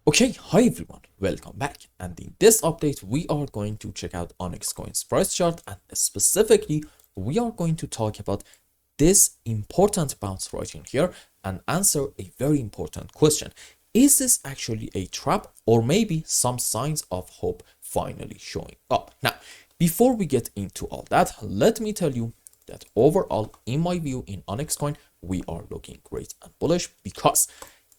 Okay, hi everyone, welcome back. And in this update, we are going to check out ONYX coin's price chart, and specifically, we are going to talk about this important bounce right in here and answer a very important question. Is this actually a trap, or maybe some signs of hope finally showing up? Now, before we get into all that, let me tell you that overall, in my view, in ONYX coin, we are looking great and bullish because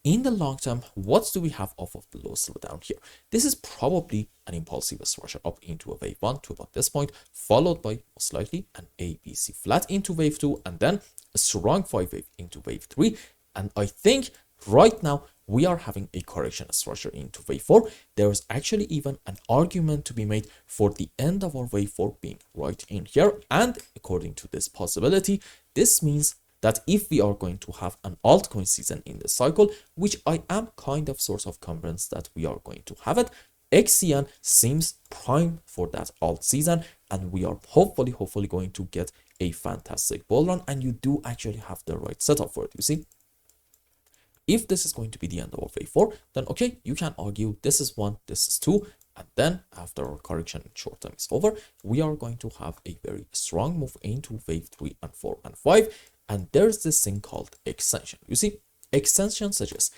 in the long term, what do we have off of the low slowdown here? This is probably an impulsive structure up into a wave 1 to about this point, followed by most likely an ABC flat into wave 2, and then a strong 5 wave into wave 3. And I think right now we are having a correction structure into wave 4. There is actually even an argument to be made for the end of our wave 4 being right in here. And according to this possibility, this means that if we are going to have an altcoin season in the cycle, which I am kind of sort of convinced that we are going to have it, XCN seems prime for that alt season, and we are hopefully going to get a fantastic bull run, and you do actually have the right setup for it. You see, if this is going to be the end of wave 4, then okay, you can argue this is 1, this is 2, and then after our correction in short term is over, we are going to have a very strong move into wave 3 and 4 and 5. And there's this thing called extension. You see, extension suggests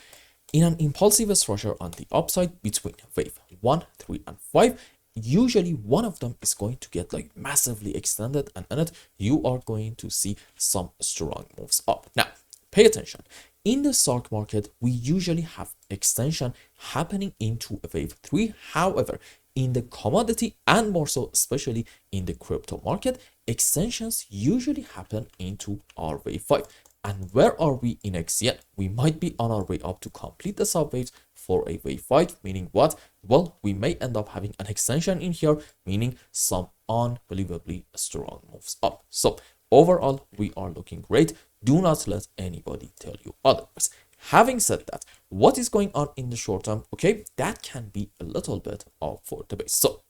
in an impulsive structure on the upside between wave 1, 3, and 5, usually one of them is going to get like massively extended, and in it, you are going to see some strong moves up. Now, pay attention. In the stock market, we usually have extension happening into a wave 3. However, in the commodity and more so, especially in the crypto market, extensions usually happen into our wave 5. And where are we in XCN? We might be on our way up to complete the subwaves for a wave 5, meaning what? Well, we may end up having an extension in here, meaning some unbelievably strong moves up. So overall, we are looking great. Do not let anybody tell you otherwise. Having said that, what is going on in the short term? Okay, that can be a little bit up for debate. So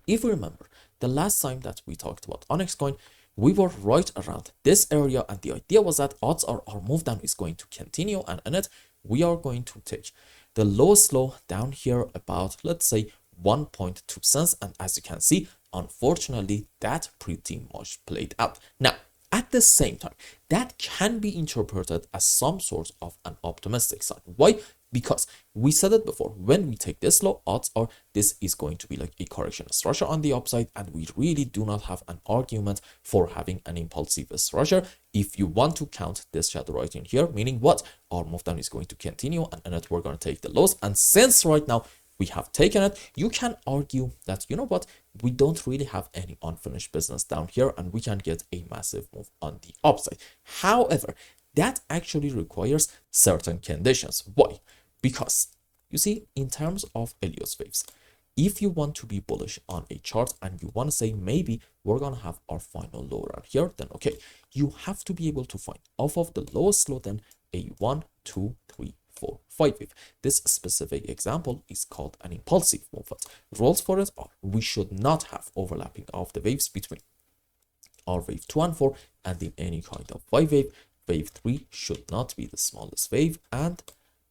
if we remember the last time that we talked about ONYX coin, we were right around this area, and the idea was that odds are our move down is going to continue, and in it we are going to take the lowest low down here about, let's say, 1.2 cents. And as you can see, unfortunately, that pretty much played out. Now, at the same time, that can be interpreted as some sort of an optimistic sign. Why? Because we said it before, when we take this low, odds are this is going to be like a correction structure on the upside, and we really do not have an argument for having an impulsive structure. If you want to count this shadow right in here, meaning what? Our move down is going to continue, and in it we're going to take the lows. And since right now we have taken it, you can argue that, you know what, we don't really have any unfinished business down here, and we can get a massive move on the upside. However, that actually requires certain conditions. Why? Because you see, in terms of Elliott waves, if you want to be bullish on a chart and you want to say maybe we're going to have our final low around here, then okay, you have to be able to find off of the lowest low then a 1, 2, 3, 4, 5 wave. This specific example is called an impulsive movement. Rules for it are we should not have overlapping of the waves between our wave 2 and 4, and in any kind of 5 wave. Wave 3 should not be the smallest wave, and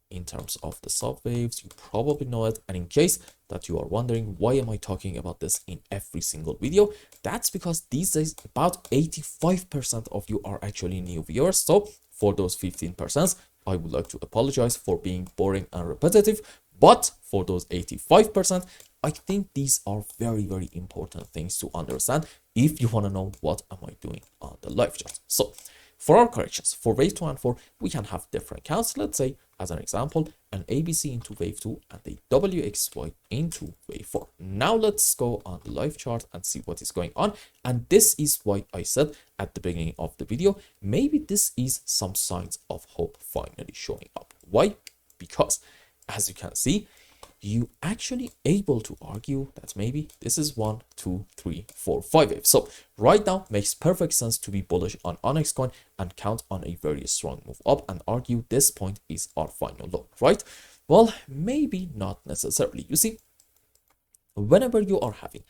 in terms of the sub waves, you probably know it. And in case that you are wondering why am I talking about this in every single video, that's because these days about 85% of you are actually new viewers. So for those 15%, I would like to apologize for being boring and repetitive, but for those 85%, I think these are very important things to understand if you want to know what am I doing on the live chart. So for our corrections, for wave 2 and 4, we can have different counts. Let's say, as an example, an ABC into wave 2 and a WXY into wave 4. Now let's go on the live chart and see what is going on. And this is why I said at the beginning of the video, maybe this is some signs of hope finally showing up. Why? Because as you can see, you actually able to argue that maybe this is 1, 2, 3, 4, 5 waves. So right now makes perfect sense to be bullish on ONYX coin and count on a very strong move up and argue this point is our final low, right? Well, maybe not necessarily. You see, whenever you are having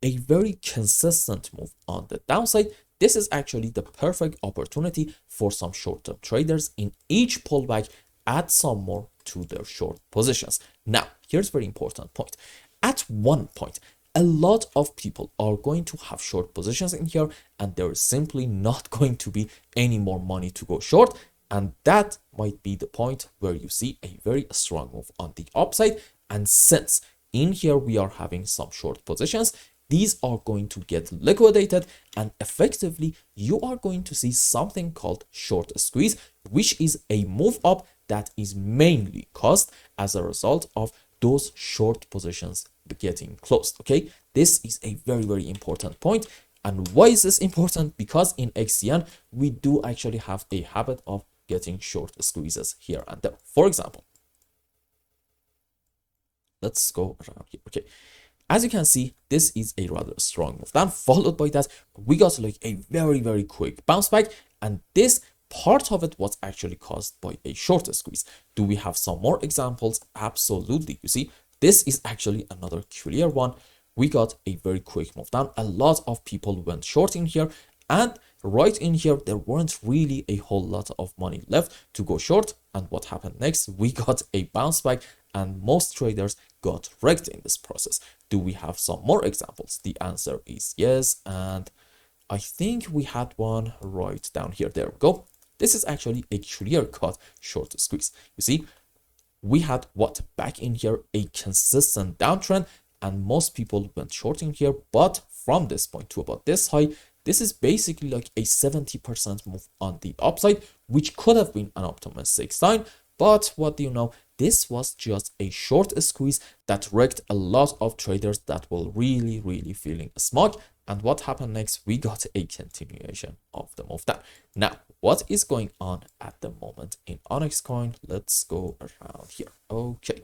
a very consistent move on the downside, this is actually the perfect opportunity for some short-term traders in each pullback add some more to their short positions. Now, here's a very important point. At one point, a lot of people are going to have short positions in here, and there is simply not going to be any more money to go short. And that might be the point where you see a very strong move on the upside. And since in here we are having some short positions, these are going to get liquidated, and effectively you are going to see something called short squeeze, which is a move up that is mainly caused as a result of those short positions getting closed. Okay, this is a very, very important point. And why is this important? Because in XCN we do actually have a habit of getting short squeezes here and there. For example, let's go around here. Okay, as you can see, this is a rather strong move. Then followed by that, we got like a very, very quick bounce back. And this part of it was actually caused by a short squeeze. Do we have some more examples? Absolutely. You see, this is actually another clear one. We got a very quick move down. A lot of people went short in here. And right in here, there weren't really a whole lot of money left to go short. And what happened next? We got a bounce back, and most traders got wrecked in this process. Do we have some more examples? The answer is yes. And I think we had one right down here. There we go. This is actually a clear-cut short squeeze. You see, we had what back in here, a consistent downtrend, and most people went short in here. But from this point to about this high, this is basically like a 70% move on the upside, which could have been an optimistic sign. But what do you know? This was just a short squeeze that wrecked a lot of traders that were really, really feeling smug. And what happened next? We got a continuation of the move down. Now, what is going on at the moment in ONYX coin? Let's go around here. Okay.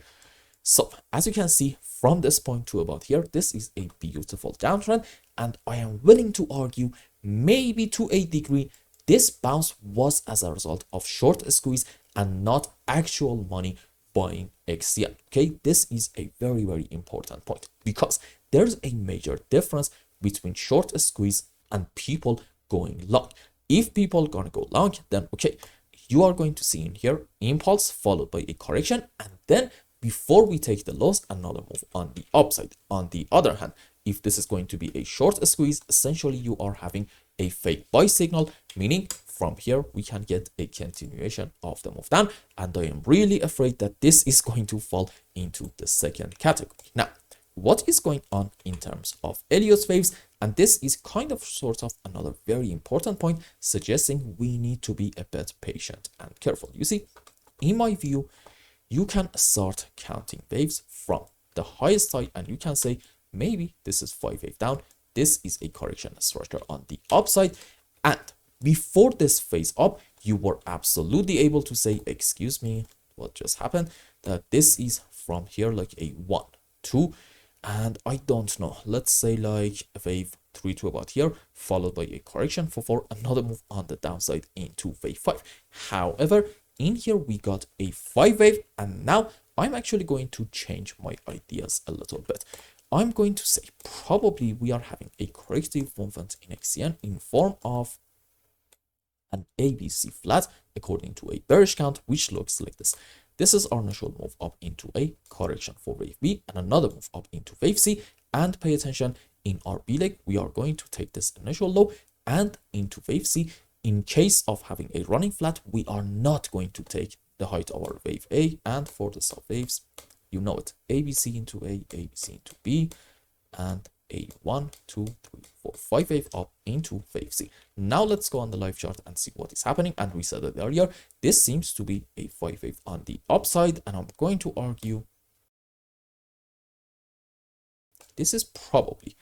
So as you can see from this point to about here, this is a beautiful downtrend. And I am willing to argue maybe to a degree, this bounce was as a result of short squeeze and not actual money buying XCN. Okay, this is a very, very important point because there's a major difference between short squeeze and people going long. If people are gonna go long, then okay, you are going to see in here impulse followed by a correction, and then before we take the loss, another move on the upside. On the other hand, if this is going to be a short squeeze, essentially you are having a fake buy signal, meaning from here we can get a continuation of the move down, and I am really afraid that this is going to fall into the second category. Now, what is going on in terms of Elliott waves? And this is kind of sort of another very important point, suggesting we need to be a bit patient and careful. You see, in my view, you can start counting waves from the highest high, and you can say maybe this is 5 wave down, this is a correction structure on the upside, and before this phase up, you were absolutely able to say, excuse me, what just happened? That this is from here like a 1, 2, and I don't know, let's say like a wave 3 to about here, followed by a correction for 4, another move on the downside into wave 5. However, in here we got a 5 wave, and now I'm actually going to change my ideas a little bit. I'm going to say probably we are having a corrective movement in XCN in form of an ABC flat according to a bearish count, which looks like this. This is our initial move up into a correction for wave B and another move up into wave C. And pay attention, in our B leg, we are going to take this initial low and into wave C. In case of having a running flat, we are not going to take the height of our wave A. And for the sub waves, you know it, ABC into A, ABC into B, and a 1, 2, 3, 4, 5 wave up into wave C. Now let's go on the live chart and see what is happening. And we said it earlier, this seems to be a 5 wave on the upside, and I'm going to argue this is probably,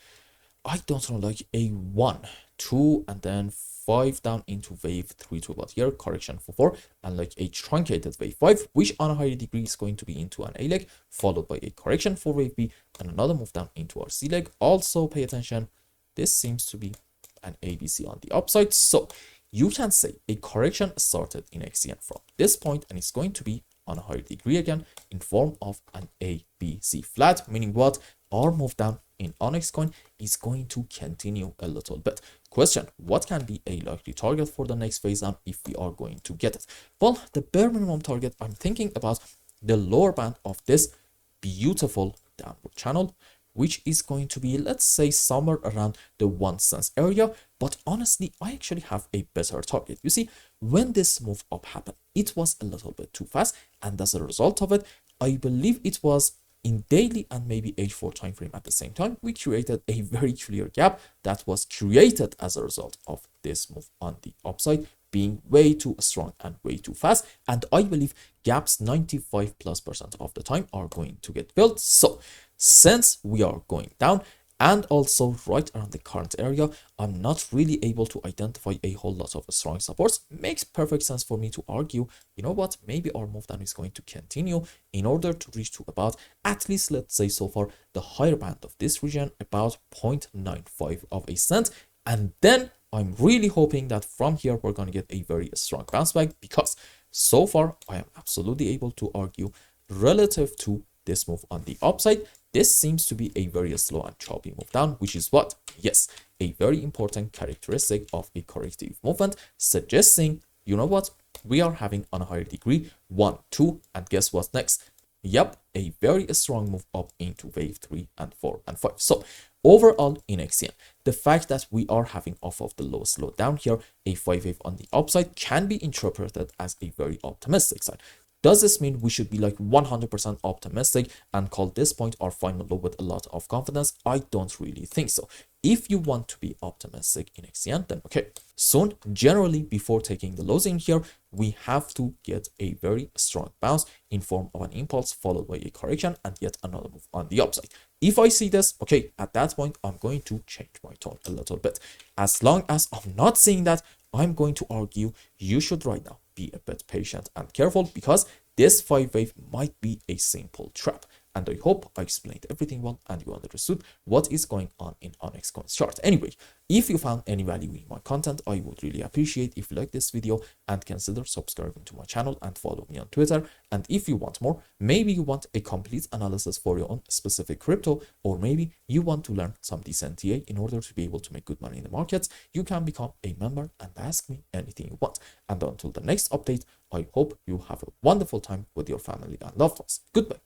I don't know, like a 1, 2, and then 5 down into wave 3 to about here, correction for 4, and like a truncated wave 5, which on a higher degree is going to be into an A leg, followed by a correction for wave B, and another move down into our C leg. Also pay attention, this seems to be an ABC on the upside. So you can say a correction started in XCN from this point, and it's going to be on a higher degree again in form of an ABC flat, meaning what? Our move down in ONYX coin is going to continue a little bit. Question, what can be a likely target for the next phase down if we are going to get it? Well, the bare minimum target, I'm thinking about the lower band of this beautiful downward channel, which is going to be, let's say, somewhere around the 1 cent area. But honestly, I actually have a better target. You see, when this move up happened, it was a little bit too fast, and as a result of it, I believe it was in daily and maybe H4 time frame at the same time, we created a very clear gap that was created as a result of this move on the upside being way too strong and way too fast. And I believe gaps 95+% of the time are going to get built. So since we are going down, and also right around the current area, I'm not really able to identify a whole lot of strong supports. Makes perfect sense for me to argue, you know what, maybe our move down is going to continue in order to reach to about, at least let's say so far, the higher band of this region, about 0.95 of a cent. And then I'm really hoping that from here we're going to get a very strong bounce back, because so far I am absolutely able to argue relative to this move on the upside, this seems to be a very slow and choppy move down, which is what? Yes, a very important characteristic of a corrective movement, suggesting, you know what, we are having on a higher degree 1, 2, and guess what's next? Yep, a very strong move up into wave 3 and 4 and 5. So overall in XCN, the fact that we are having off of the lowest low down here, a 5 wave on the upside, can be interpreted as a very optimistic sign. Does this mean we should be like 100% optimistic and call this point our final low with a lot of confidence? I don't really think so. If you want to be optimistic in XCN, then okay. Soon, generally before taking the lows in here, we have to get a very strong bounce in form of an impulse followed by a correction and yet another move on the upside. If I see this, okay, at that point, I'm going to change my tone a little bit. As long as I'm not seeing that, I'm going to argue you should right now be a bit patient and careful, because this 5 wave might be a simple trap. And I hope I explained everything well and you understood what is going on in ONYX coin's chart. Anyway, if you found any value in my content, I would really appreciate if you like this video and consider subscribing to my channel and follow me on Twitter. And if you want more, maybe you want a complete analysis for your own specific crypto, or maybe you want to learn some decent TA in order to be able to make good money in the markets, you can become a member and ask me anything you want. And until the next update, I hope you have a wonderful time with your family and loved ones. Goodbye.